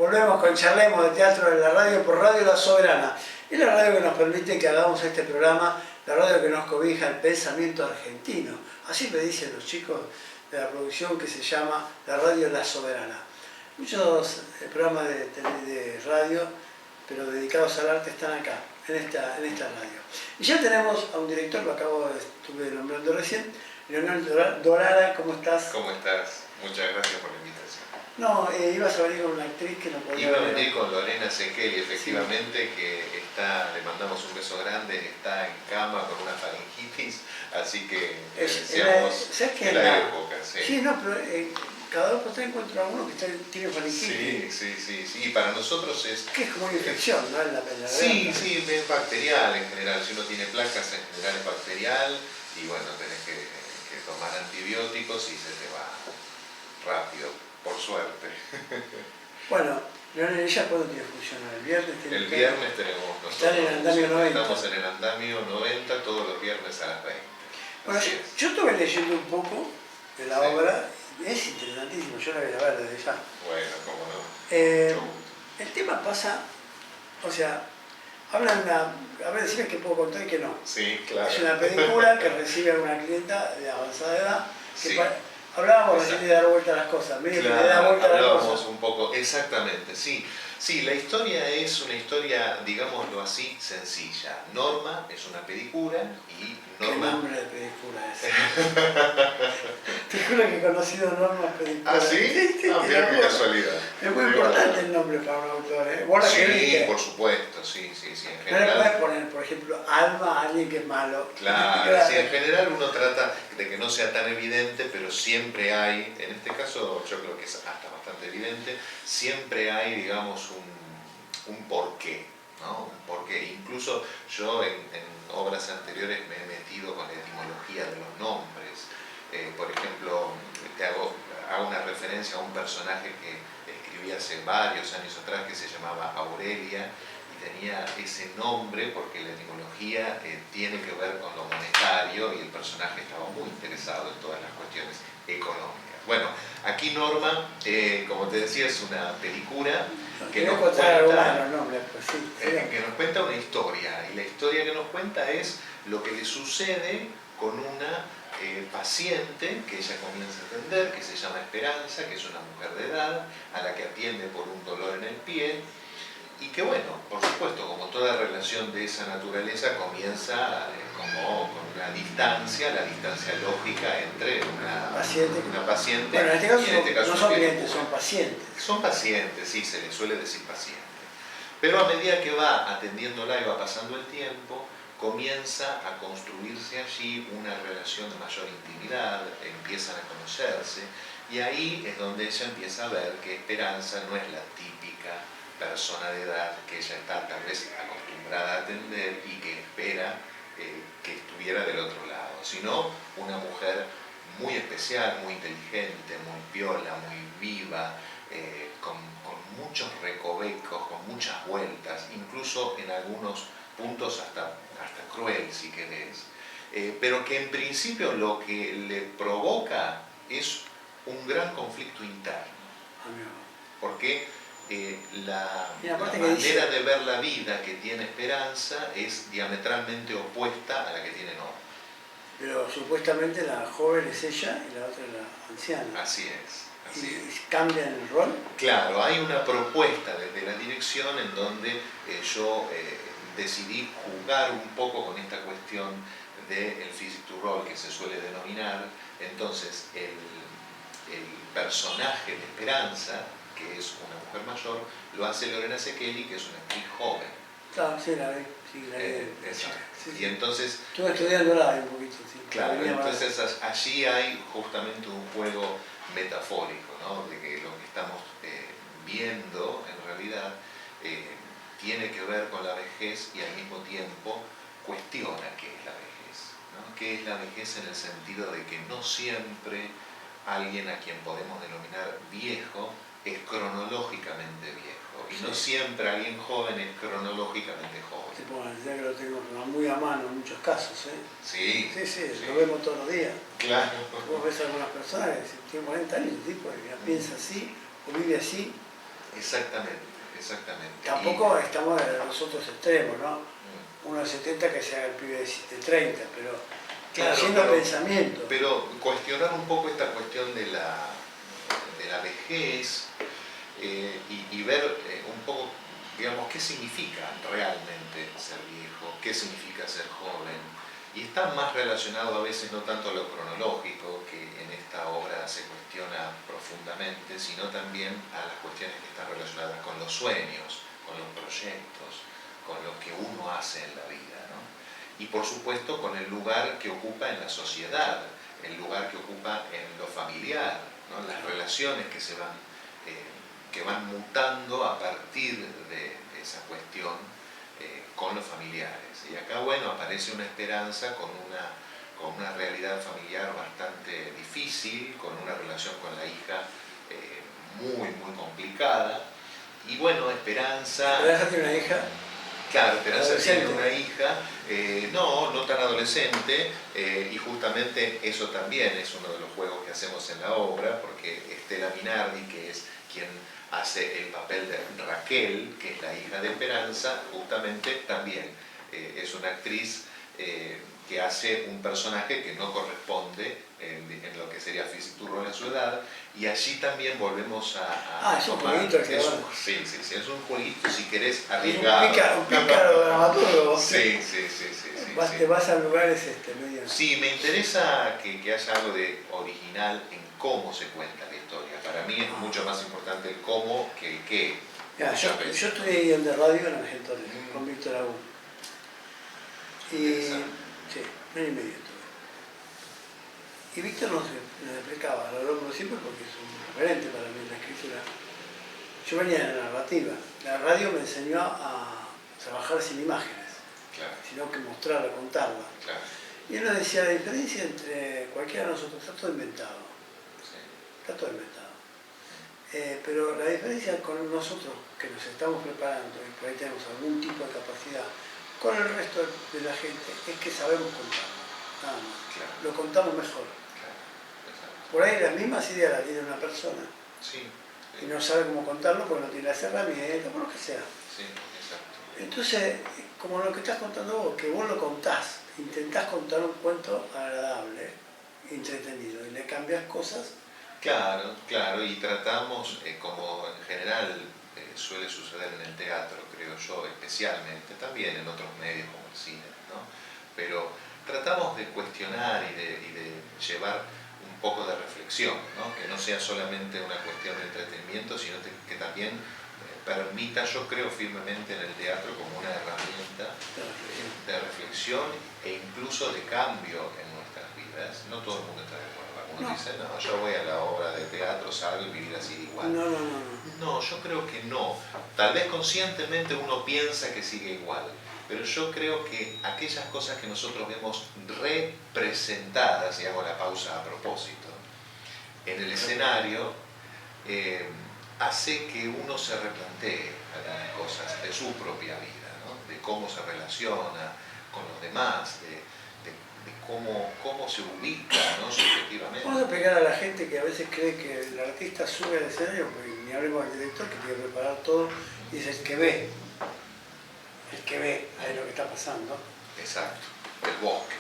Volvemos con Charlemos de Teatro en la Radio por Radio La Soberana. Es la radio que nos permite que hagamos este programa, la radio que nos cobija el pensamiento argentino. Así me dicen los chicos de la producción, que se llama la Radio La Soberana. Muchos programas de radio, pero dedicados al arte, están acá, en esta radio. Y ya tenemos a un director, lo estuve nombrando recién, Leonel Dorara. ¿Cómo estás? ¿Cómo estás? Muchas gracias por la invitación. No, ibas a venir con una actriz que no podía Iba a venir. venir con Lorena Sekeli, efectivamente, sí, que le mandamos un beso grande, está en cama con una faringitis, así que deseamos que la época. Sí, sí, no, pero cada 2 por 3 encuentro a uno que tiene faringitis. Sí, y para nosotros es... Que es como una infección, ¿no? En la sí, es bacterial en general, si uno tiene placas en general es bacterial, y bueno, tenés que tomar antibióticos y se te va rápido, por suerte. Bueno, Leonel, ¿ella cuándo tiene función? ¿El viernes? El viernes tenemos nosotros. Está en el andamio 90. Estamos en el andamio 90 todos los viernes a las 20. Bueno, yo estuve leyendo un poco de la obra, es interesantísimo, yo la voy a ver desde ya. Bueno, cómo no. El tema pasa, o sea, habla de una... A ver, decime qué puedo contar y qué no. Sí, claro. Es una película que recibe a una clienta de avanzada edad, que sí. Hablábamos recién de dar vuelta a las cosas, medio claro, que le da vuelta a las hablábamos cosas. un poco, exactamente, sí. Sí, la historia es una historia, digámoslo así, sencilla. Norma es una pedicura y Norma... ¿Qué nombre de pedicura es? Te juro que he conocido Norma pedicura. ¿Ah, sí? Sí, mira qué casualidad. Es muy importante el nombre para un autor, ¿eh? ¿Vos la sí, querés? por supuesto, sí, en No general. le puedes poner, por ejemplo, Alma a alguien que es malo. Claro, sí, en general uno trata de que no sea tan evidente, pero siempre hay, en este caso yo creo que es hasta bastante evidente, siempre hay, digamos, un porqué, ¿no? Un porqué. Incluso yo en obras anteriores me he metido con la etimología de los nombres. Por ejemplo, hago una referencia a un personaje que escribí hace varios años atrás que se llamaba Aurelia, tenía ese nombre porque la etimología tiene que ver con lo monetario y el personaje estaba muy interesado en todas las cuestiones económicas. Bueno, aquí Norma, como te decía, es una película que nos cuenta una historia, y la historia que nos cuenta es lo que le sucede con una paciente que ella comienza a atender, que se llama Esperanza, que es una mujer de edad, a la que atiende por un dolor en el pie. Y que bueno, por supuesto, como toda relación de esa naturaleza, comienza como con una distancia, la distancia lógica entre una paciente bueno, en este caso, no son clientes, son pacientes. Son pacientes, sí, se les suele decir paciente. Pero a medida que va atendiéndola y va pasando el tiempo, comienza a construirse allí una relación de mayor intimidad, empiezan a conocerse, y ahí es donde ella empieza a ver que Esperanza no es la típica persona de edad que ella está tal vez acostumbrada a atender y que espera que estuviera del otro lado, sino una mujer muy especial, muy inteligente, muy piola, muy viva, con muchos recovecos, con muchas vueltas, incluso en algunos puntos hasta cruel si querés, pero que en principio lo que le provoca es un gran conflicto interno, porque la manera de ver la vida que tiene Esperanza es diametralmente opuesta a la que tiene Norma. Pero supuestamente la joven es ella y la otra es la anciana. Así es. ¿Y cambian el rol? Claro, hay una propuesta desde la dirección en donde yo decidí jugar un poco con esta cuestión del physique du rôle que se suele denominar. Entonces el personaje de Esperanza, que es una mujer mayor, lo hace Lorena Sekeli, que es una actriz joven. Claro, sí, la vi. Exacto. Sí. Y entonces... Estuve estudiándola un poquito, sí. Claro, entonces allí hay justamente un juego metafórico, ¿no? De que lo que estamos viendo, en realidad, tiene que ver con la vejez y al mismo tiempo cuestiona qué es la vejez, ¿no? ¿Qué es la vejez en el sentido de que no siempre alguien a quien podemos denominar viejo es cronológicamente viejo, y no siempre alguien joven es cronológicamente joven. Sí, bueno, ya que lo tengo muy a mano en muchos casos, ¿eh? Sí, lo vemos todos los días. Claro. Vos ves a algunas personas que tienen 40 años, el tipo ya piensa así, o vive así, Exactamente, exactamente. Tampoco estamos en los otros extremos, ¿no? Mm. Uno de 70 que se haga el pibe de 30, pero Claro, haciendo pensamiento. pero cuestionar un poco esta cuestión de la vejez y ver un poco, digamos, qué significa realmente ser viejo, qué significa ser joven. Y está más relacionado a veces no tanto a lo cronológico, que en esta obra se cuestiona profundamente, sino también a las cuestiones que están relacionadas con los sueños, con los proyectos, con lo que uno hace en la vida, ¿no? Y por supuesto con el lugar que ocupa en la sociedad, el lugar que ocupa en lo familiar, ¿no? Las relaciones que van mutando a partir de esa cuestión con los familiares. Y acá, bueno, aparece una esperanza con una realidad familiar bastante difícil, con una relación con la hija muy, muy complicada. Y bueno, Esperanza... ¿Esperanza tiene una hija? Claro, Esperanza tiene una hija, no tan adolescente, y justamente eso también es uno de los juegos que hacemos en la obra, porque Estela Minardi, que es quien hace el papel de Raquel, que es la hija de Esperanza, justamente también es una actriz que hace un personaje que no corresponde en lo que sería Fitzgerald a su edad, y allí también volvemos a es un jueguito que sí, es un jueguito, si querés, arriesgado. Un pícaro dramaturgo. Sí. Te vas a lugares medio... Sí, me interesa que haya algo de original en cómo se cuenta la historia. Para mí es mucho más importante el cómo que el qué. Mira, yo estudié guión de radio en Argentina, con Víctor Agún. Y sí, un año y medio estuve. Y Víctor nos explicaba, lo hablo siempre porque es un referente para mí en la escritura. Yo venía de la narrativa. La radio me enseñó a trabajar sin imágenes, claro, sino que mostrarla, contarla. Claro. Y él nos decía, la diferencia entre cualquiera de nosotros está todo inventado. Sí. Está todo inventado. Pero la diferencia con nosotros, que nos estamos preparando y por ahí tenemos algún tipo de capacidad, con el resto de la gente, es que sabemos contarlo, nada más. Claro. Lo contamos mejor. Claro. Por ahí las mismas ideas las tiene una persona Sí. y no sabe cómo contarlo porque no tiene las herramientas, por lo que sea. Sí, exacto. Entonces, como lo que estás contando vos, que vos lo contás, intentás contar un cuento agradable, entretenido, y le cambias cosas. Claro, y tratamos, como en general suele suceder en el teatro, creo yo, especialmente, también en otros medios como el cine, ¿no? Pero tratamos de cuestionar y de llevar un poco de reflexión, ¿no? Que no sea solamente una cuestión de entretenimiento, sino que también permita, yo creo firmemente en el teatro como una herramienta de reflexión e incluso de cambio en nuestras vidas. No todo el mundo está de acuerdo. Uno dice, no, yo voy a la obra de teatro, salgo y vivir así igual. No, yo creo que no. Tal vez conscientemente uno piensa que sigue igual, pero yo creo que aquellas cosas que nosotros vemos representadas, y hago la pausa a propósito, en el escenario, hace que uno se replantee algunas cosas de su propia vida, ¿no? De cómo se relaciona con los demás, de cómo se ubica, ¿no? Subjetivamente. Vamos a explicar a la gente que a veces cree que el artista sube al escenario, porque ni hablemos del director que tiene que preparar todo, y es el que ve ahí lo que está pasando. Exacto, el bosque.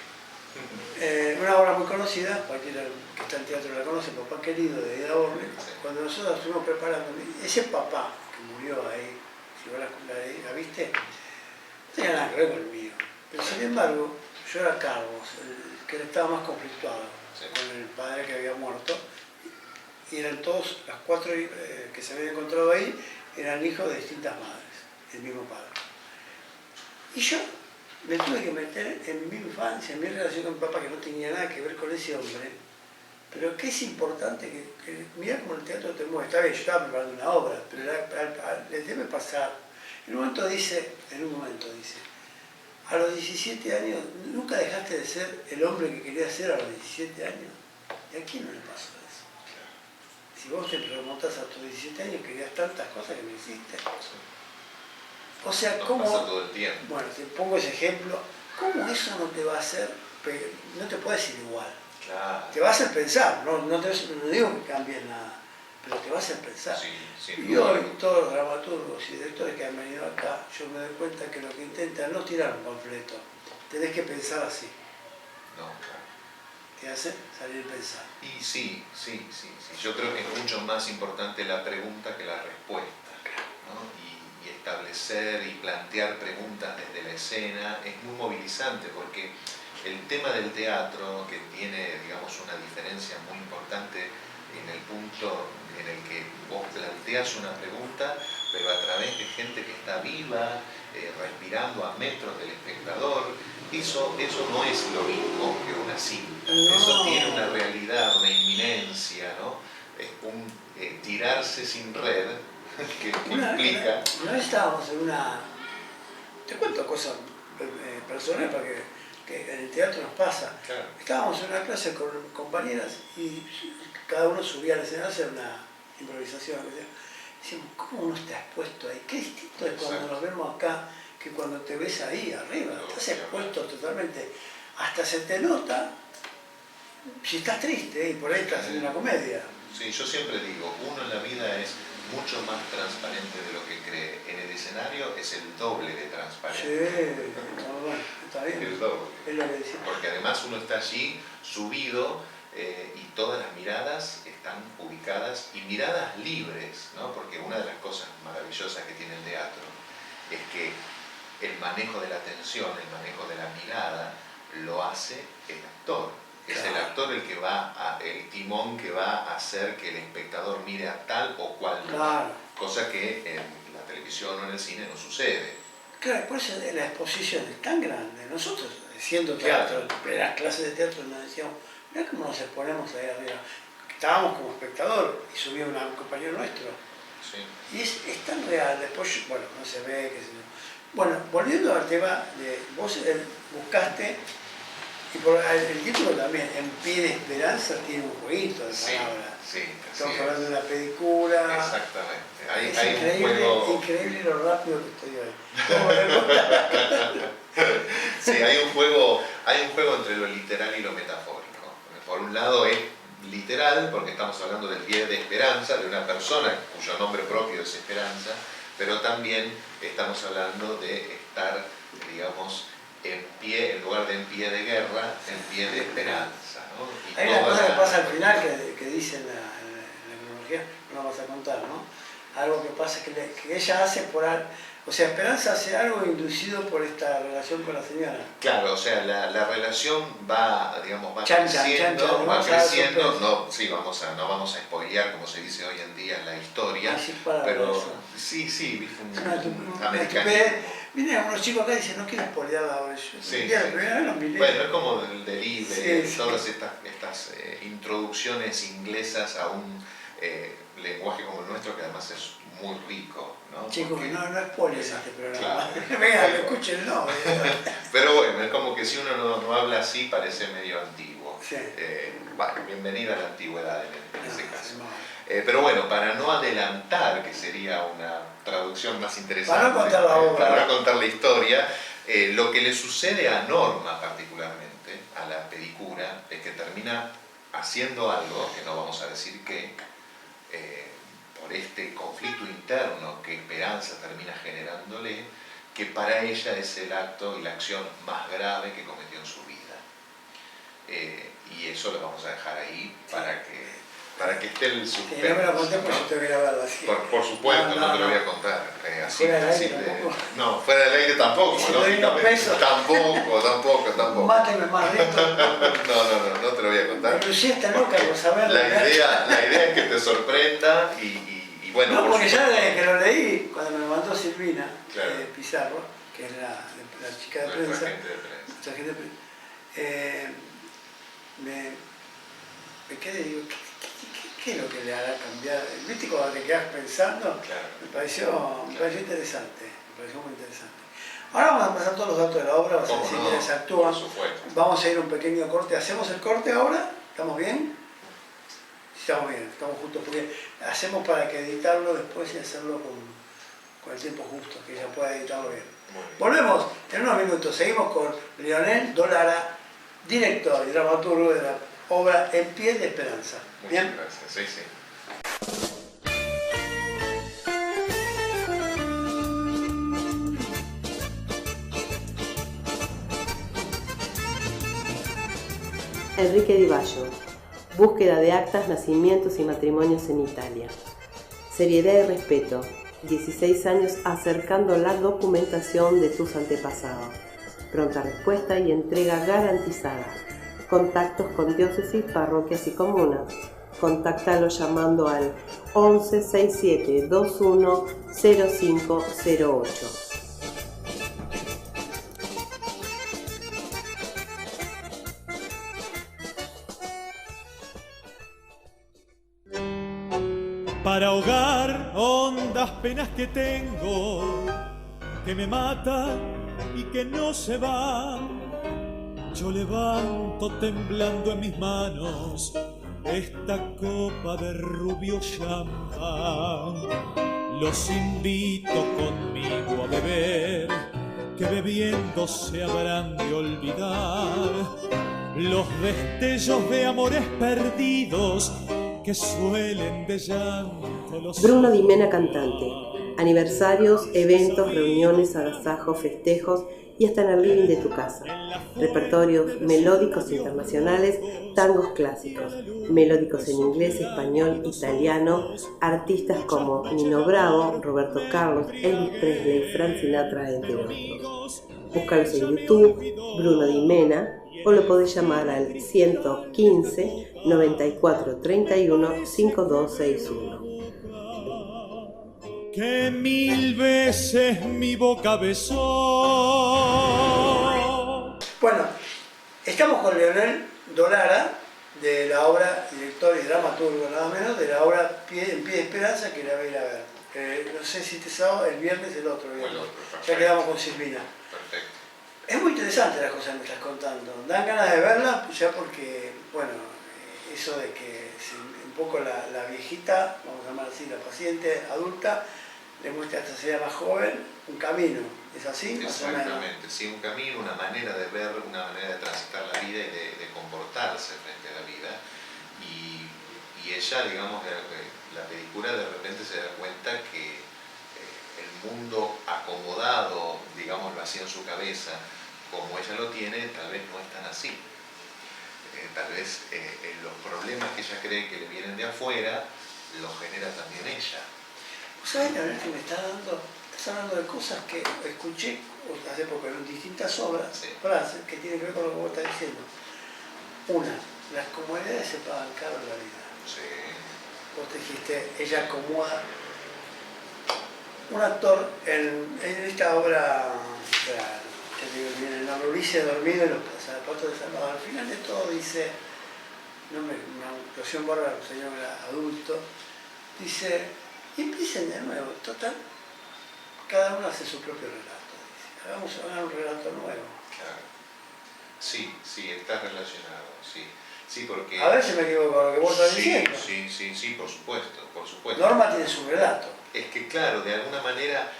Una obra muy conocida, cualquiera que está en teatro la conoce, Papá Querido, de Ida Borne. Cuando nosotros estuvimos preparando, ese papá que murió ahí, si vos la viste, no tenía nada que ver con el mío. Pero sin embargo, yo era Carlos, el que estaba más conflictuado con el padre que había muerto, y eran todos, las 4 que se habían encontrado ahí, eran hijos de distintas madres, el mismo padre. Y yo me tuve que meter en mi infancia, en mi relación con mi papá, que no tenía nada que ver con ese hombre, pero que es importante que mira cómo el teatro te mueve. Está bien, yo estaba preparando una obra, pero les debe pasar. En un momento dice, a los 17 años, ¿nunca dejaste de ser el hombre que querías ser a los 17 años? ¿Y a quién no le pasó eso? Si vos te remontás a tus 17 años, querías tantas cosas que no hiciste. O sea, ¿cómo? Pasa todo el tiempo. Bueno, te pongo ese ejemplo. ¿Cómo eso no te va a hacer, no te puede ser igual? Claro. Te va a hacer pensar, no digo que cambies nada, pero te va a hacer pensar. Sí, sin Y duda. hoy todos los dramaturgos y directores que han venido acá, yo me doy cuenta que lo que intentan no tirar un panfleto, tenés que pensar así. No, claro. ¿Qué hace? Salir pensando. Y sí. Yo creo que es mucho más importante la pregunta que la respuesta, ¿no? Y establecer y plantear preguntas desde la escena es muy movilizante, porque el tema del teatro, que tiene, digamos, una diferencia muy importante en el punto en el que vos planteas una pregunta, pero a través de gente que está viva, respirando a metros del espectador. Eso no es lo mismo que una cinta. No. Eso tiene una realidad, una inminencia, ¿no? Es un tirarse sin red que implica... Una vez estábamos en una... Te cuento cosas personales para que en el teatro nos pasa. Claro. Estábamos en una clase con compañeras y cada uno subía al escenario a hacer una improvisación. Decíamos, ¿cómo uno está expuesto ahí? Qué distinto es cuando Exacto. nos vemos acá que cuando te ves ahí arriba. Estás expuesto totalmente. Hasta se te nota si estás triste y por ahí estás en una comedia. Sí, yo siempre digo, uno en la vida es mucho más transparente de lo que cree. En el escenario es el doble de transparente. Sí, está bien. El doble. Es lo que decimos. Porque además uno está allí subido y todas las miradas están ubicadas y miradas libres, ¿no? Porque una de las cosas maravillosas que tiene el teatro es que el manejo de la atención, el manejo de la mirada, lo hace el actor. Es el actor el timón que va a hacer que el espectador mire a tal o cual lugar. Claro. Cosa que en la televisión o en el cine no sucede. Claro, por eso la exposición es tan grande. Nosotros, siendo teatro, en primeras clases de teatro, nos decíamos, mirá cómo nos exponemos ahí arriba. Estábamos como espectador y subía un compañero nuestro. Sí. Y es tan real, después, bueno, no se ve, qué sé yo. Bueno, volviendo al tema de vos buscaste, y por el título también, En pie de esperanza, tiene un jueguito de palabras. Sí, Estamos hablando de una película. Exactamente. Es hay increíble, un juego... increíble lo rápido que estoy hoy. Sí, hay un juego entre lo literal y lo metafórico. Por un lado es literal, porque estamos hablando del pie de esperanza, de una persona cuyo nombre propio es Esperanza, pero también estamos hablando de estar, digamos, en pie, en lugar de en pie de guerra, en pie de esperanza, ¿no? Y hay una cosa que pasa al final que dice en la cronología, no la vas a contar, ¿no? Algo que pasa que ella hace o sea, Esperanza hace algo inducido por esta relación con la señora. Claro, o sea, la relación va, digamos, va Chancha, creciendo, va vamos a creciendo. dar No, sí, no vamos a spoilear, como se dice hoy en día, la historia. Así para pero eso. sí, viste Una un estupidez. americanismo. Vienen unos chicos acá y dicen, no quiero spoilear ahora. Sí, La primera vez los miré. Bueno, es como del delivery, Sí, todas estas introducciones inglesas a un lenguaje como el nuestro, que además es muy rico, ¿no? Chicos, Porque... no spoilers este programa. Claro. Vengan, escúchenlo. Pero bueno, es como que si uno no habla así parece medio antiguo. Sí. Bueno, bienvenida a la antigüedad en ese caso. No. Pero bueno, para no adelantar, que sería una traducción más interesante, Para no contar la obra. para no contar la historia, lo que le sucede a Norma particularmente, a la pedicura, es que termina haciendo algo, que no vamos a decir qué, por este conflicto interno que Esperanza termina generándole, que para ella es el acto y la acción más grave que cometió en su vida. Y eso lo vamos a dejar ahí para que esté el suspenso. No me lo conté porque ¿no? yo te voy a grabarlo así. Por supuesto, no te lo voy a contar. Así, ¿Fuera del así aire tampoco? No, fuera del aire tampoco. ¿Y si te doy unos pesos? Tampoco. Máteme más de esto. No te lo voy a contar. Pero sí está loca Porque por saberlo. la idea es que te sorprenda y bueno. No, porque ya supuesto, desde que lo leí, cuando me lo mandó Silvina Claro. Pizarro, que es la chica de nuestra prensa, gente de prensa. mucha gente de prensa, me quedé y digo, ¿qué es lo que le hará cambiar? ¿Viste cuando te quedas pensando? Claro. Me pareció interesante, me pareció muy interesante. Ahora vamos a pasar todos los datos de la obra, vas a ¿Cómo decir no? quiénes actúan. Por supuesto. Vamos a ir a un pequeño corte. ¿Hacemos el corte ahora? ¿Estamos bien? Estamos bien, estamos justos, porque hacemos para que editarlo después y hacerlo con el tiempo justo, que ella pueda editarlo bien. Muy bien. Volvemos en unos minutos, seguimos con Leonel Dolara, director y dramaturgo de la obra En pie de esperanza. Muchas ¿Bien? gracias. Sí. Enrique Di Ballo. Búsqueda de actas, nacimientos y matrimonios en Italia. Seriedad y respeto. 16 años acercando la documentación de tus antepasados. Pronta respuesta y entrega garantizada. Contactos con diócesis, parroquias y comunas. Contáctalo llamando al 11 67 21 0508. Para ahogar hondas penas que tengo, que me matan y que no se van, yo levanto temblando en mis manos esta copa de rubio champán. Los invito conmigo a beber, que bebiendo se habrán de olvidar los destellos de amores perdidos que suelen de llanto los... Bruno Di Mena cantante. Aniversarios, eventos, reuniones, agasajos, festejos y hasta en el living de tu casa. Repertorios melódicos internacionales, tangos clásicos, melódicos en inglés, español, italiano, artistas como Nino Bravo, Roberto Carlos, Elvis Presley, Frank Sinatra, entre otros. Búscalos en YouTube, Bruno Di Mena, o lo podés llamar al 115 94 31 5261. Que 1000 veces mi boca besó. Bueno, estamos con Leonel Dolara, de la obra, director y dramaturgo nada menos, de la obra En Pie de Esperanza, que la voy a ir a ver. No sé si este sábado, el viernes, el otro viernes. Ya quedamos con Silvina. Perfecto. Es muy interesante las cosas que me estás contando. Dan ganas de verla, ya porque, bueno, eso de que un poco la viejita, vamos a llamar así, la paciente adulta, le muestra a esta sociedad más joven un camino. ¿Es así? Exactamente, sí, un camino, una manera de ver, una manera de transitar la vida y de comportarse frente a la vida. Y ella, digamos, la película de repente se da cuenta que el mundo acomodado, digámoslo así, en su cabeza, como ella lo tiene, tal vez no es tan así. Tal vez los problemas que ella cree que le vienen de afuera, los genera también ella. ¿Sabes, Leonel, que me estás hablando de cosas que escuché hace poco en distintas obras, sí, frases que tienen que ver con lo que vos estás diciendo? Una, las comodidades se pagan caro en la vida. Sí. Vos te dijiste, ella acomoda. Un actor en esta obra, en la Ulises dormido en los zapatos de Salvador, al final de todo dice, una actuación bárbara, un señor adulto, dice, y empiecen de nuevo, total, cada uno hace su propio relato, dice, hagamos un relato nuevo. Claro. Sí, está relacionado, sí. Sí, porque... A ver si me equivoco con lo que vos estás diciendo. Sí, por supuesto. Norma tiene su relato. Es que claro, de alguna manera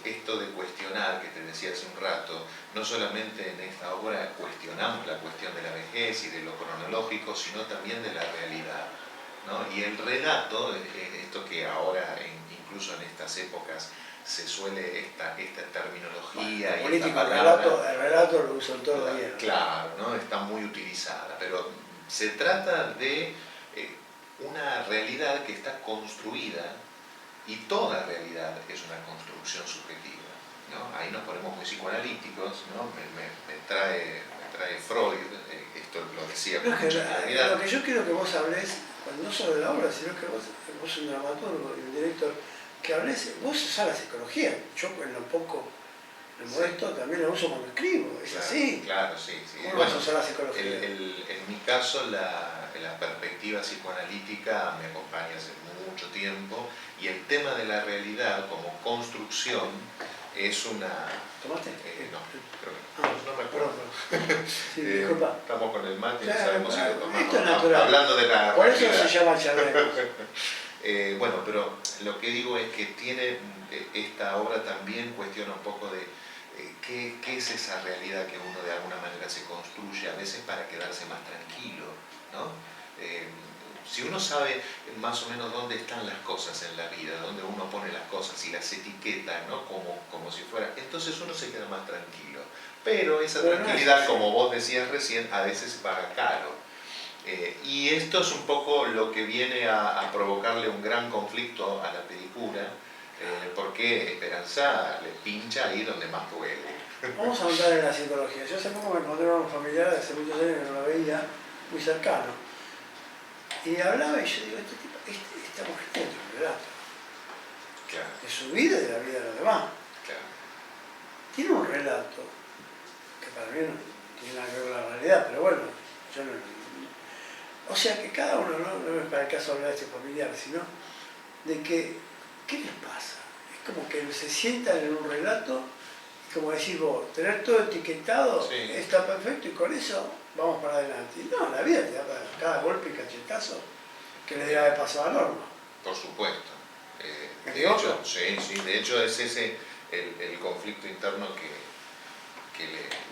esto de cuestionar, que te decía hace un rato, no solamente en esta obra cuestionamos la cuestión de la vejez y de lo cronológico, sino también de la realidad, ¿no? Y el relato, esto que ahora, incluso en estas épocas, se suele esta terminología y esta palabra, el relato lo usan todo el día. Claro, ¿no? Está muy utilizada, pero se trata de una realidad que está construida, y toda realidad es una construcción subjetiva, ¿no? Ahí nos ponemos muy psicoanalíticos, ¿no? Me trae Freud, esto lo decía con mucha claridad. Lo que yo quiero que vos hables, no solo de la obra, sino que vos sos un dramaturgo y un director, que hables, vos usás la psicología. Yo en lo poco, en modesto, también lo uso cuando escribo, es claro, así. Claro, sí. ¿Cómo vas a usar la psicología? En mi caso, la perspectiva psicoanalítica me acompaña hace mucho tiempo, y el tema de la realidad como construcción es una... ¿Tomaste? No, creo que no me acuerdo. Sí, disculpa. Estamos con el mate y no Claro, sabemos si lo tomamos. Esto es natural. Hablando de la Por realidad. eso se llama charlemos. Bueno, pero lo que digo es que tiene esta obra también cuestiona un poco de qué es esa realidad que uno de alguna manera se construye, a veces para quedarse más tranquilo, ¿no? Si uno sabe más o menos dónde están las cosas en la vida, dónde uno pone las cosas y las etiqueta, ¿no? como si fuera, entonces uno se queda más tranquilo. Pero esa tranquilidad, como vos decías recién, a veces paga caro. Y esto es un poco lo que viene a provocarle un gran conflicto a la película, porque Esperanza le pincha ahí donde más duele. Vamos a entrar en la psicología. Yo hace poco me encontré con un familiar de hace muchos años que no lo veía, muy cercano. Y hablaba y yo digo, esta mujer tiene un relato. Claro. De su vida y de la vida de los demás. Claro. Tiene un relato que para mí no tiene nada que ver con la realidad, pero bueno, yo no. O sea que cada uno, no es para el caso hablar de este familiar, sino de que, ¿qué les pasa? Es como que se sientan en un relato, y como decís vos, tener todo etiquetado, Sí. está perfecto y con eso vamos para adelante. Y no, la vida te da para cada golpe y cachetazo que le debe haber pasado a Norma. Por supuesto. ¿Me De equivoco? hecho, sí, de hecho es ese el conflicto interno que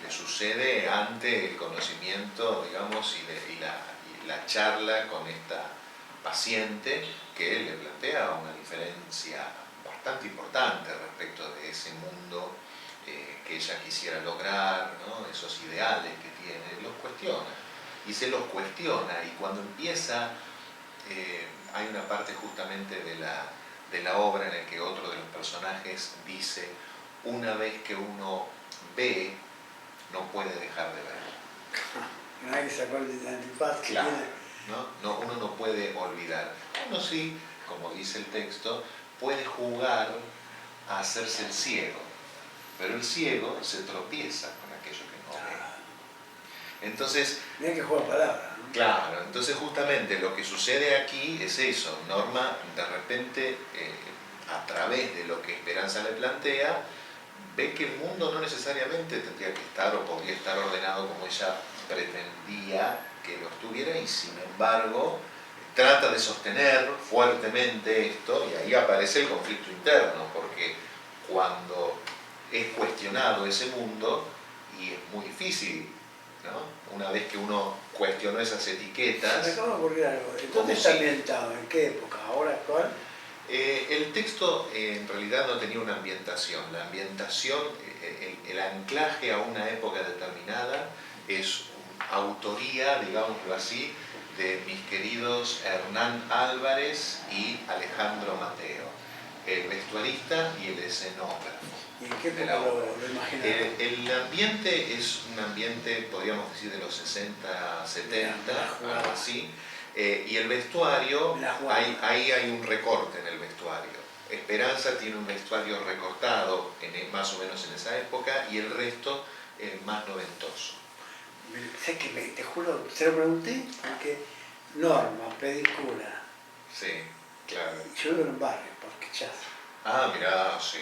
le sucede ante el conocimiento, digamos, y la charla con esta paciente que le plantea una diferencia bastante importante respecto de ese mundo que ella quisiera lograr, ¿no? Esos ideales que tiene, los cuestiona. Y se los cuestiona, y cuando empieza, hay una parte justamente de la obra en la que otro de los personajes dice, una vez que uno ve, no puede dejar de ver. Nadie sacó el antifaz que Claro, tiene. ¿no? Uno no puede olvidar. Uno sí, como dice el texto, puede jugar a hacerse el ciego, pero el ciego se tropieza con aquello que no ve. Entonces, Mira que juega palabras, ¿no? claro, entonces justamente lo que sucede aquí es eso. Norma de repente, a través de lo que Esperanza le plantea, ve que el mundo no necesariamente tendría que estar o podría estar ordenado como ella pretendía que lo estuviera, y sin embargo trata de sostener fuertemente esto, y ahí aparece el conflicto interno, porque cuando es cuestionado ese mundo, y es muy difícil, ¿no? Una vez que uno cuestionó esas etiquetas. Me acaba de ocurrir algo. ¿Dónde está ambientado? ¿En qué época? ¿Ahora actual? El texto en realidad no tenía una ambientación. La ambientación, el anclaje a una época determinada es autoría, digámoslo así, de mis queridos Hernán Álvarez y Alejandro Mateo, el vestuarista y el escenógrafo. ¿Y en qué época lo imaginaron? El ambiente es un ambiente, podríamos decir, de los 60, 70, algo así. Y el vestuario, ahí hay un recorte en el vestuario. Esperanza tiene un vestuario recortado más o menos en esa época, y el resto más noventoso. Sé que te juro, se lo pregunté porque Norma, pedicura. Sí, claro. Yo vivo en un barrio, Parque Chas. Ah, mirá, sí,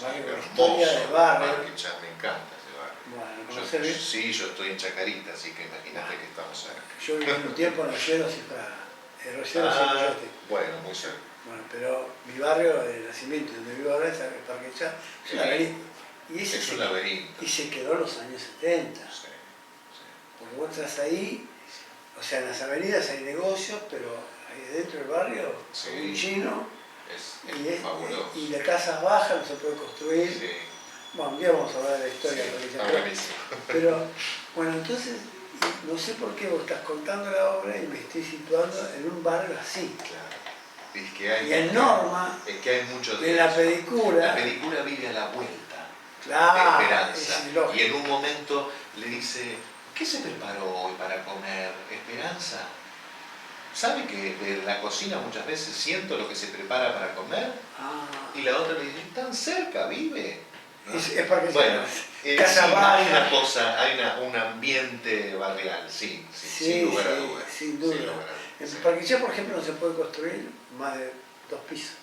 Barrio, hermoso. historia de barrio. Parque Chas, me encanta ese barrio. Bueno, ¿conocés? Sí, yo estoy en Chacarita, así que imagínate que estamos cerca. Yo viví un tiempo en Roseros y Praga. Roseros y Coyote. Bueno, muy cerca. Bueno, pero mi barrio de nacimiento, donde vivo ahora, es el Parque Chas. Es un laberinto. Y ese Es un laberinto. Y se quedó en los años 70. Sí. Porque vos entras ahí, o sea, en las avenidas hay negocios, pero ahí dentro del barrio, Sí. un chino, Es fabuloso. y la casa baja, no se puede construir. Sí. Bueno, un día vamos a hablar de la historia. Sí, porque está buenísimo. pero, bueno, entonces, no sé por qué vos estás contando la obra y me estoy situando en un barrio así. Claro. Es que hay, Y en Norma, es que hay mucho de la eso. película, La película vive a la vuelta de claro, Esperanza. es lógico. Y en un momento le dice, ¿qué se preparó hoy para comer, Esperanza? ¿Sabe que de la cocina muchas veces siento lo que se prepara para comer? Ah, Y la otra le dice, tan cerca vive. ¿No? es Parque Bueno, Chas. Casa sí, baja. hay una cosa, un ambiente barrial, sí, sin lugar a dudas. Sin duda. Sin lugar a dudas, En sí. Parque Chas, por ejemplo, no se puede construir más de 2 pisos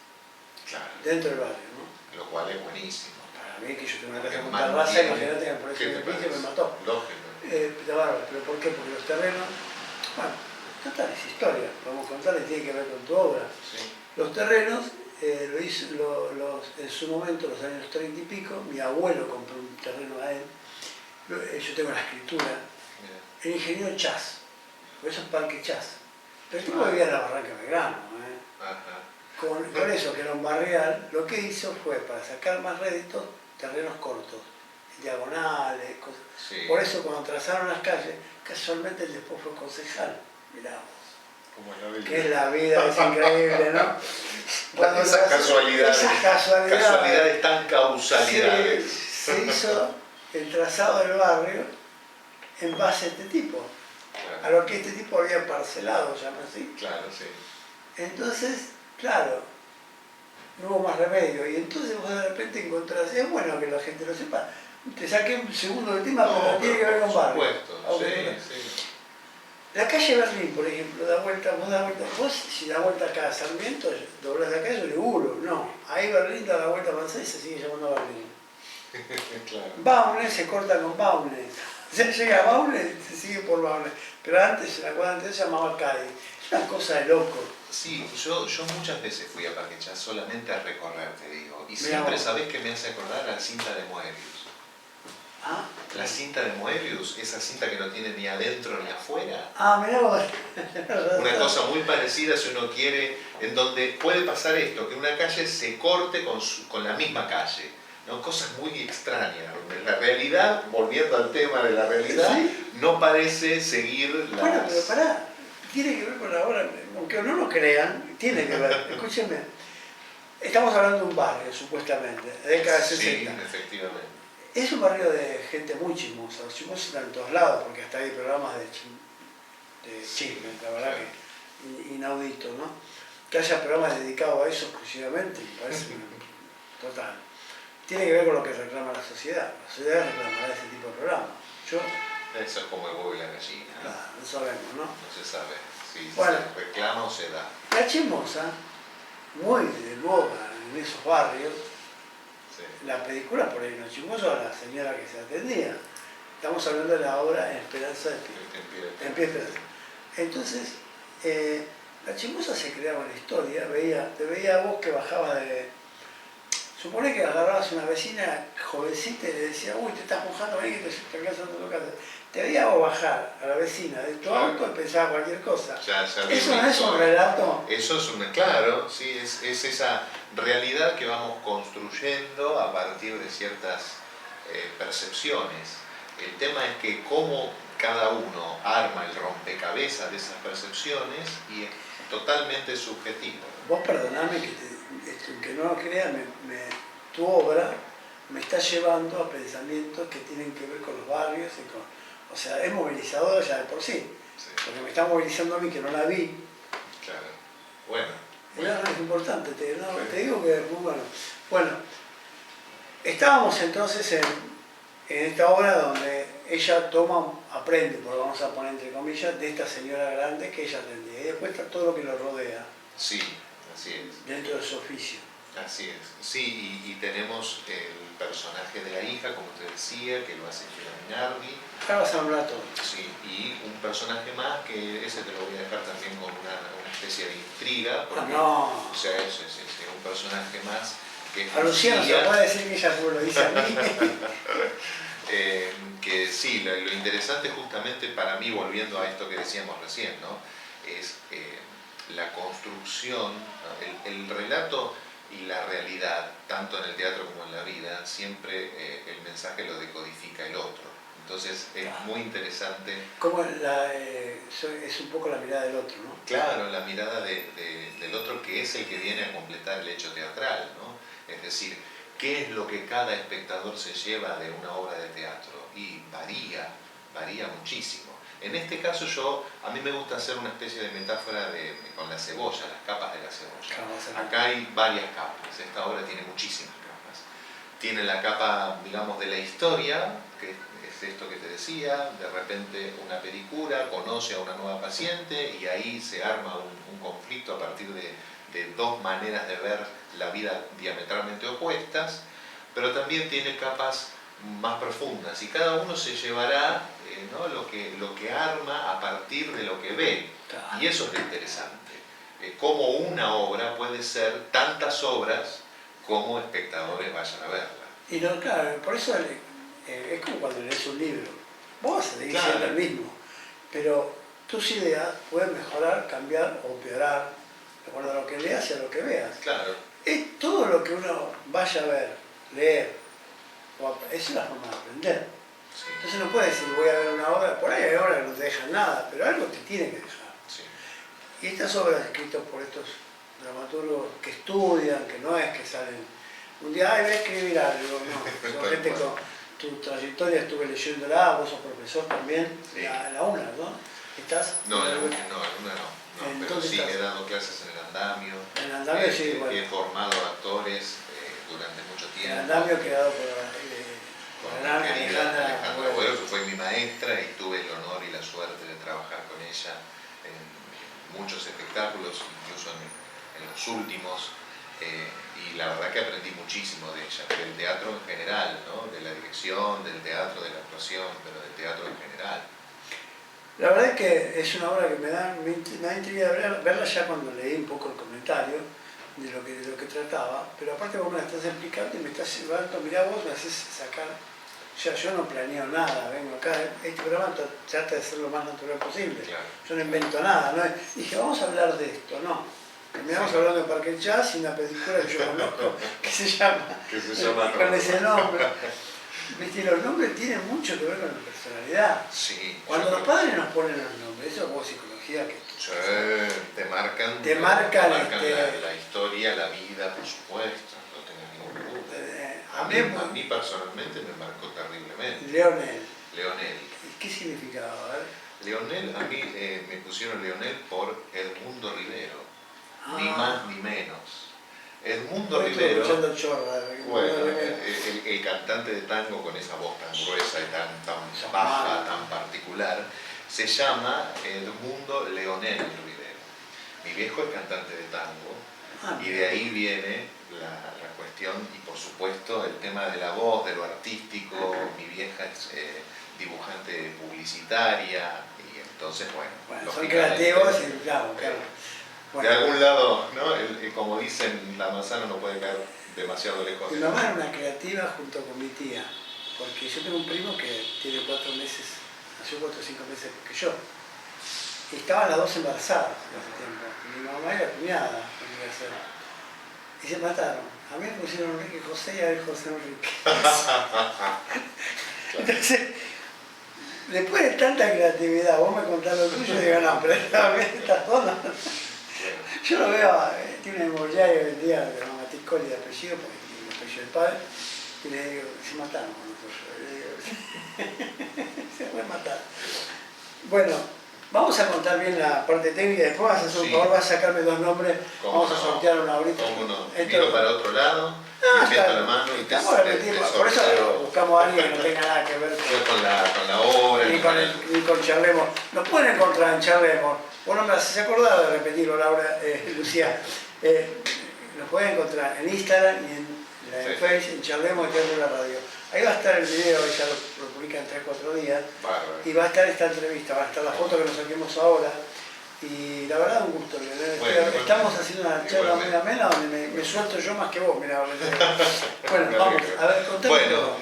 Claro, dentro del barrio, ¿no? lo cual es buenísimo. Para mí, que yo tengo una casa con Porque terraza, mantiene- imagínate que por eso ¿Qué me te pique parece? me mató. Lógico. Está bárbaro, pero ¿por qué? Porque los terrenos, bueno, total, es historia, vamos a contarle, tiene que ver con tu obra. Sí. Los terrenos, en su momento, los años 30 y pico, mi abuelo compró un terreno a él, yo tengo la escritura, Mira. el ingeniero Chas, por eso es Parque Chas, Pero el tipo vivía en la Barranca Belgrano, Ajá. con eso que era un barrial, lo que hizo fue, para sacar más réditos, terrenos cortos, diagonales, cosas. Sí. Por eso cuando trazaron las calles, casualmente él después fue concejal, mirá vos. Como la vida. Que es la vida, es increíble, ¿no? Esas casualidades. Esas casualidades. Casualidades tan causalidades. Se hizo el trazado del barrio en base a este tipo, a Claro, lo que este tipo había parcelado, llama así. claro, sí. Entonces, claro, no hubo más remedio. Y entonces vos de repente encontrás, es bueno que la gente lo sepa. Te saqué un segundo del tema, pero tiene que ver con barrio. Por supuesto, Aunque sí. la calle Berlín, por ejemplo, vos si da vuelta acá a Sarmiento, doblás la calle Uriburu, no. Ahí Berlín da la vuelta a Mansell y se sigue llamando Berlín. Claro. Baule se corta con Baule. Se llega a Baule y se sigue por Baule. Pero antes, la cuadra anterior se llamaba Cádiz. Es una cosa de loco. Sí, yo muchas veces fui a Parquechá solamente a recorrer, te digo. Y Mirá siempre, vos. ¿sabés qué me hace acordar? A la cinta de Moebius. ¿Ah? La cinta de Moebius, esa cinta que no tiene ni adentro ni afuera. Ah, mirá vos. Una cosa muy parecida si uno quiere, en donde puede pasar esto, que una calle se corte con la misma calle, ¿no? Cosas muy extrañas, donde la realidad, volviendo al tema de la realidad, ¿Sí? no parece seguir las... Bueno, pero pará, tiene que ver con la obra, aunque no lo crean, tiene que ver. Escúchenme, estamos hablando de un barrio, supuestamente, de década de 60. Sí, efectivamente. Es un barrio de gente muy chismosa. Los chismosos están en todos lados, porque hasta hay programas de chisme, la verdad que inaudito, ¿no? Que haya programas dedicados a eso exclusivamente, me parece total. Tiene que ver con lo que reclama la sociedad. La sociedad reclamará ese tipo de programas. Yo, Eso es como el huevo y la gallina, ¿no? claro, no sabemos, ¿no? No se sabe si Bueno. se reclama o se da. La chismosa, muy de boga en esos barrios, Sí. la película por ahí no chismoso a la señora que se atendía. Estamos hablando de la obra En Esperanza de Pie. En Pie Esperanza. Entonces, la chismosa se creaba una historia, te veía a vos que bajabas de... Supone que agarrabas a una vecina jovencita y le decía, uy, te estás mojando ahí, que te estás cansando tu casa. Te veía vos bajar a la vecina de tu auto y pensaba cualquier cosa. Ya Eso no es un relato. Eso es claro, sí, es esa realidad que vamos construyendo a partir de ciertas percepciones. El tema es que cómo cada uno arma el rompecabezas de esas percepciones y es totalmente subjetivo. Vos perdoname que no lo creas, tu obra me está llevando a pensamientos que tienen que ver con los barrios y con... O sea, es movilizador ya de por sí, Sí, porque me está movilizando a mí que no la vi. claro. Bueno, Es importante, te digo que es muy bueno. Bueno, estábamos entonces en esta obra donde ella aprende, porque vamos a poner entre comillas, de esta señora grande que ella atendía. Y después está todo lo que lo rodea sí, así es. dentro de su oficio. Así es, sí, y tenemos el personaje de la hija, como te decía, que lo hace Giovanni Nardi, Acá vas a hablar todo. sí, y un personaje más que ese te lo voy a dejar también con una especie de intriga, porque, no. o sea, es un personaje más que es A Luciano se Lucía, puede decir que ella lo dice a mí. que sí, lo interesante justamente para mí, volviendo a esto que decíamos recién, ¿no? Es la construcción, ¿no? El relato y la realidad, tanto en el teatro como en la vida, siempre el mensaje lo decodifica el otro. Entonces es muy interesante. Como es un poco la mirada del otro, ¿no? Claro, la mirada del otro, que es el que viene a completar el hecho teatral, ¿no? Es decir, ¿qué es lo que cada espectador se lleva de una obra de teatro? Y varía muchísimo. En este caso a mí me gusta hacer una especie de metáfora con la cebolla, las capas de la cebolla. Acá hay varias capas, esta obra tiene muchísimas capas. Tiene la capa, digamos, de la historia, que es esto que te decía, de repente una pericura conoce a una nueva paciente y ahí se arma un conflicto a partir de dos maneras de ver la vida diametralmente opuestas, pero también tiene capas más profundas y cada uno se llevará ¿no? lo que arma a partir de lo que ve. Claro. Y eso es lo interesante, cómo una obra puede ser tantas obras como espectadores vayan a verla. Y no, claro, por eso es como cuando lees un libro. Vos vas a seguir Claro. siendo el mismo, pero tus ideas pueden mejorar, cambiar o empeorar, de acuerdo a lo que leas y a lo que veas. Claro. Es todo lo que uno vaya a ver, leer, es una forma de aprender. Sí. Entonces no puedes decir voy a ver una obra, por ahí hay obras que no te dejan nada, pero algo te tiene que dejar. Sí. Y estas obras escritas por estos dramaturgos que estudian, que no es que salen un día, ay, voy a escribir algo, no, son gente con tu trayectoria, estuve leyéndola, vos sos profesor también, Sí. la UNA, ¿no? ¿Estás? No, en una no. Pero sí estás he dado clases en el andamio. en el andamio, sí, bueno. He formado actores durante mucho En tiempo. el andamio quedado por Con la mi querida Alejandra Agüero. Agüero, que fue mi maestra, y tuve el honor y la suerte de trabajar con ella en muchos espectáculos, incluso en los últimos. Y la verdad que aprendí muchísimo de ella, del teatro en general, ¿no? De la dirección, del teatro, de la actuación, pero del teatro en general. La verdad es que es una obra que me da intriga verla ya cuando leí un poco el comentario de lo que trataba, pero aparte vos me la estás explicando y me estás llevando, mirá vos me haces sacar, o sea, yo no planeo nada, vengo acá, este programa trata de ser lo más natural posible, Claro. yo no invento nada, ¿no? Dije, vamos a hablar de esto, no, terminamos hablando de Parque Jazz y una película que yo conozco que se llama, con ese nombre. ¿Viste? Los nombres tienen mucho que ver con la personalidad. Sí. Cuando los padres nos ponen los nombres, eso es como psicología que Sí, te marcan, la historia, la vida, por supuesto, no tengas ningún duda. A mí personalmente me marcó terriblemente. Leonel. Leonel. ¿Y qué significaba? A ver. Leonel, a mí me pusieron Leonel por Edmundo Rivero, ni más ni menos. Edmundo Rivero, bueno, el cantante de tango con esa voz tan gruesa y tan baja, tan particular, se llama Edmundo Leonel Rivero. Mi viejo es cantante de tango y de ahí viene la cuestión y por supuesto el tema de la voz, de lo artístico. Mi vieja es dibujante publicitaria y entonces, bueno son creativos y claro. Bueno, de algún lado, ¿no? Como dicen, la manzana no puede caer demasiado lejos. Mi mamá era una creativa junto con mi tía, porque yo tengo un primo que tiene 4 meses, nació 4 o 5 meses que yo. Y estaban las dos embarazadas en ese tiempo. Y mi mamá era cuñada, y se mataron. A mí me pusieron Enrique José y a él José Enrique. Entonces, después de tanta creatividad, vos me contás lo tuyo y digo, no, pero estas zonas. Yo lo veo, tiene una inmobiliaria hoy en día de mamá Ticoli de apellido, porque tiene el apellido del padre, y le digo, se mataron con nosotros. Se puede matar. Bueno, vamos a contar bien la parte técnica, después vas a hacer un favor, vas a sacarme 2 nombres, vamos a sortear una ahorita. ¿Cómo no? Miro para otro lado, me meto la mano y te por eso buscamos a alguien que no tenga nada que ver con la obra. Ni con Charlemos. Nos pueden encontrar en Charlemos. Vos no me has acordado de repetirlo, Laura, Lucía. Nos pueden encontrar en Instagram y en Facebook, en Charlemos y Teatro de la Radio. Ahí va a estar el video, ya lo publican en 3-4 días. Bárbaro. Y va a estar esta entrevista, va a estar la foto que nos saquemos ahora. Y la verdad, un gusto, Leonel. Estamos haciendo una charla muy amena donde me suelto yo más que vos, mirá. Bueno, vamos, a ver, contame. Bueno,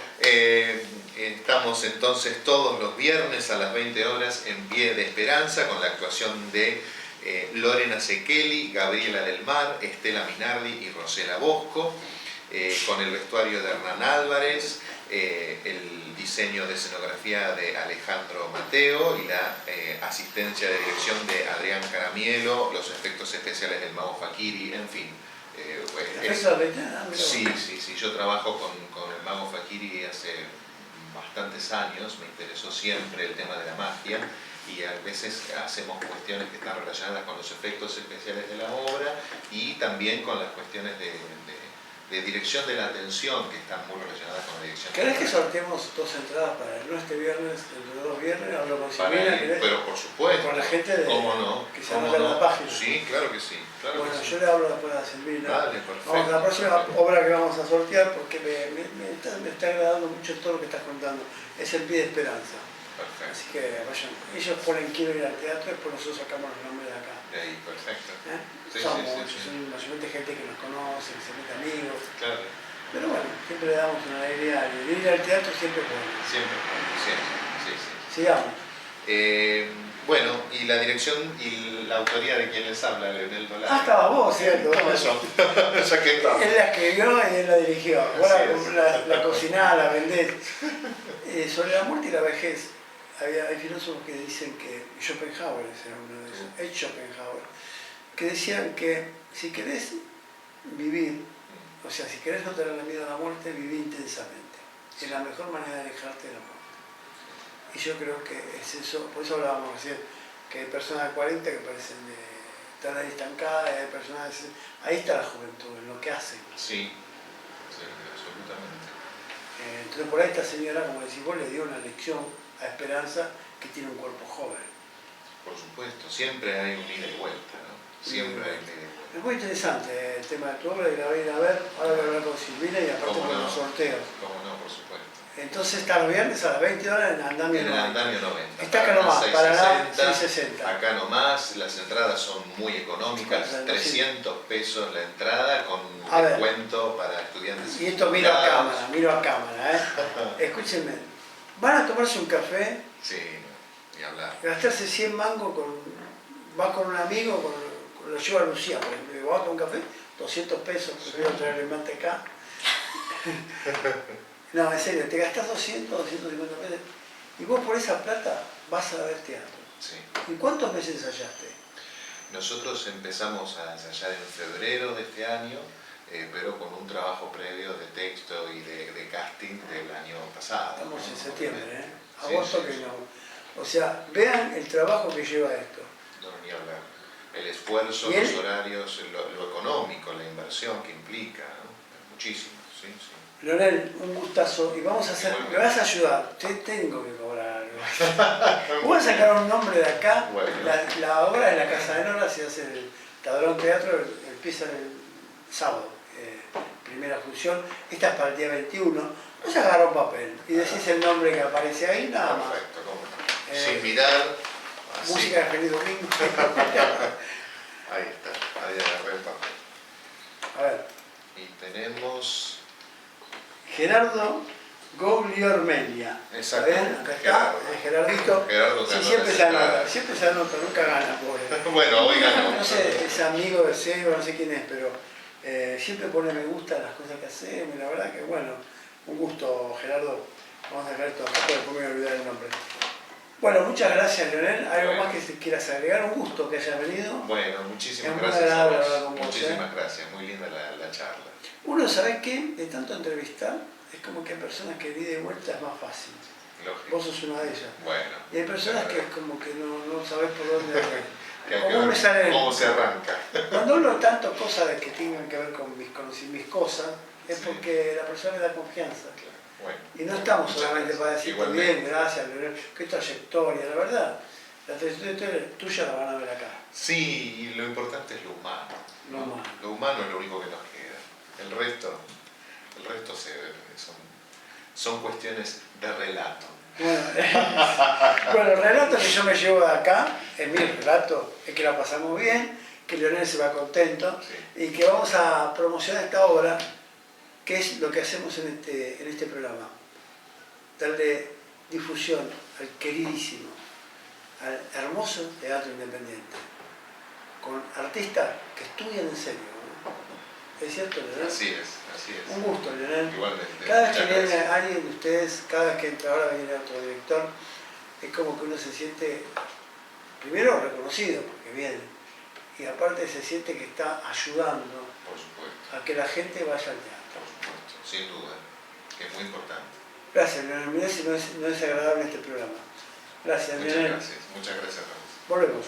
estamos entonces todos los viernes a las 20 horas en Pie de Esperanza con la actuación de Lorena Sekeli, Gabriela del Mar, Estela Minardi y Rosela Bosco, con el vestuario de Hernán Álvarez, el diseño de escenografía de Alejandro Mateo y la asistencia de dirección de Adrián Caramielo, los efectos especiales del Mago Fakiri, en fin. Sí, yo trabajo con el Mago Fakiri hace bastantes años, me interesó siempre el tema de la magia y a veces hacemos cuestiones que están relacionadas con los efectos especiales de la obra y también con las cuestiones de dirección de la atención que están muy relacionadas con la dirección. ¿Querés que sorteemos 2 entradas para el este viernes, dentro de 2 viernes? Hablo con Silvina, pero por supuesto. Con la gente de, ¿cómo no? que se anota en la página. Sí, claro que sí. Bueno, yo le hablo después a Silvina. Dale, perfecto. Vamos a la próxima obra que vamos a sortear porque me está agradando mucho todo lo que estás contando. Es El Pie de Esperanza. Perfecto. Así que vayan. Ellos ponen quiero ir al teatro, después nosotros sacamos los nombres de acá. De ahí, perfecto. Sí, son mayormente gente que nos conoce, que se mete amigos. Claro. Pero bueno, siempre le damos una alegría. Ir al teatro siempre es bueno. Siempre, sí. Sigamos. Bueno, y la dirección y la autoría de quien les habla, Leonel Dolay. Ah, estaba vos, ¿cierto? Estaba yo, ya que estaba. Él la escribió y él la dirigió. Vos Así la cocinás, la vendés. Sobre la muerte y la vejez, hay filósofos que dicen que, Schopenhauer era uno de esos, Ed Schopenhauer, que decían que si querés vivir, o sea, si querés no tener miedo a la muerte, viví intensamente. Es la mejor manera de alejarte de la muerte. Y yo creo que es eso, por eso hablábamos recién, que hay personas de 40 que parecen estar ahí estancadas, y hay personas de 60. Ahí está la juventud, en lo que hacen. Sí, sí, absolutamente. Entonces por ahí esta señora, como decís vos, le dio una lección a Esperanza que tiene un cuerpo joven. Por supuesto, siempre hay un ida y vuelta, ¿no? Siempre hay un ida y vuelta. Es muy interesante el tema de tu obra y la voy a ir a ver. Ahora voy a hablar con Silvina y aparte ¿Cómo con no? los sorteos. Cómo no, por supuesto. Entonces está los viernes a las 20 horas en Andamio En el 90. andamio 90. Está acá nomás, Paraná 660. 660. Acá nomás, las entradas son muy económicas, Claro, 300 pesos la entrada con A ver. descuento para estudiantes. Y esto miro a cámara, Escúchenme, van a tomarse un café, Sí, ni hablar. gastarse 100 mangos va con un amigo, lo lleva a Lucía, por ejemplo, digo, ¿vas a tomar un café? 200 pesos, prefiero traerle mate acá. No, en serio, te gastás 200, 250 pesos y vos por esa plata vas a ver teatro. Sí. ¿Y cuántos meses ensayaste? Nosotros empezamos a ensayar en febrero de este año, pero con un trabajo previo de texto y de casting del año pasado. Estamos ¿no? en septiembre, Sí, agosto sí, que sí. no. O sea, vean el trabajo que lleva esto. No, ni hablar. El esfuerzo, ¿Y él? los horarios, lo económico, la inversión que implica, ¿no? Muchísimo, sí, sí. Leonel, un gustazo. Y vamos a hacer, me vas a ayudar. Te tengo que cobrar algo. Voy a sacar un nombre de acá. Bueno. La obra de la Casa de Nora se hace en el Tadrón Teatro, empieza el sábado, primera función. Esta es para el día 21. Vos agarrás un papel y decís el nombre que aparece ahí, nada más. Perfecto, cómo no. Sin mirar, así. Música de Feliz Domingo. Ahí está, ahí agarré el papel. A ver, Y tenemos... Gerardo Gogliormelia. Exacto. ¿Ven? Acá está, Gerardito. Gerardo Sí, Cano siempre se anota, Reciclado. siempre se anota, nunca gana, pobre. Bueno, hoy ganó. No sé, es amigo de Seba, no sé quién es, pero siempre pone me gusta a las cosas que hacemos y la verdad que bueno, un gusto, Gerardo. Vamos a dejar esto acá porque después me voy a olvidar el nombre. Bueno, muchas gracias, Leonel. ¿Algo Bueno. más que quieras agregar? Un gusto que hayas venido. Bueno, muchísimas Es muy gracias a agradable vos. hablar con vos, Muchísimas gracias, muy linda la charla. Uno, ¿sabés qué? De tanto entrevistar, es como que hay personas que de ida y vuelta es más fácil. Lógico. Vos sos una de ellas. Bueno. Y hay personas que es como que no sabés por dónde arrancar. Que hay que ¿Cómo me ver sale? cómo se arranca. Cuando hablo tanto cosas de que tengan que ver con mis cosas, es Sí. porque la persona me da confianza. Bueno, Y no estamos muchas solamente gracias. para decirte Igualmente. bien, gracias, Leonel, qué trayectoria, la verdad. La trayectoria tuya la van a ver acá. Sí, y lo importante es lo humano. Lo humano. Lo humano es lo único que nos queda. El resto son cuestiones de relato. Bueno, bueno, el relato que yo me llevo de acá, en mi relato, es que la pasamos bien, que Leonel se va contento Sí. y que vamos a promocionar esta obra, que es lo que hacemos en este programa. Darle difusión al queridísimo, al hermoso teatro independiente, con artistas que estudian en serio. ¿No? ¿Es cierto, Leonel? Así es. Un gusto, Leonel. Igualmente. Cada vez que Muchas viene gracias. alguien de ustedes, cada vez que entra ahora viene otro director, es como que uno se siente, primero reconocido, porque viene, y aparte se siente que está ayudando Por supuesto, a que la gente vaya al teatro. por supuesto, sin duda, que es muy importante. Gracias, Leonel. Mirá si no es agradable este programa. Gracias, Muchas Leonel. gracias a vos. Volvemos.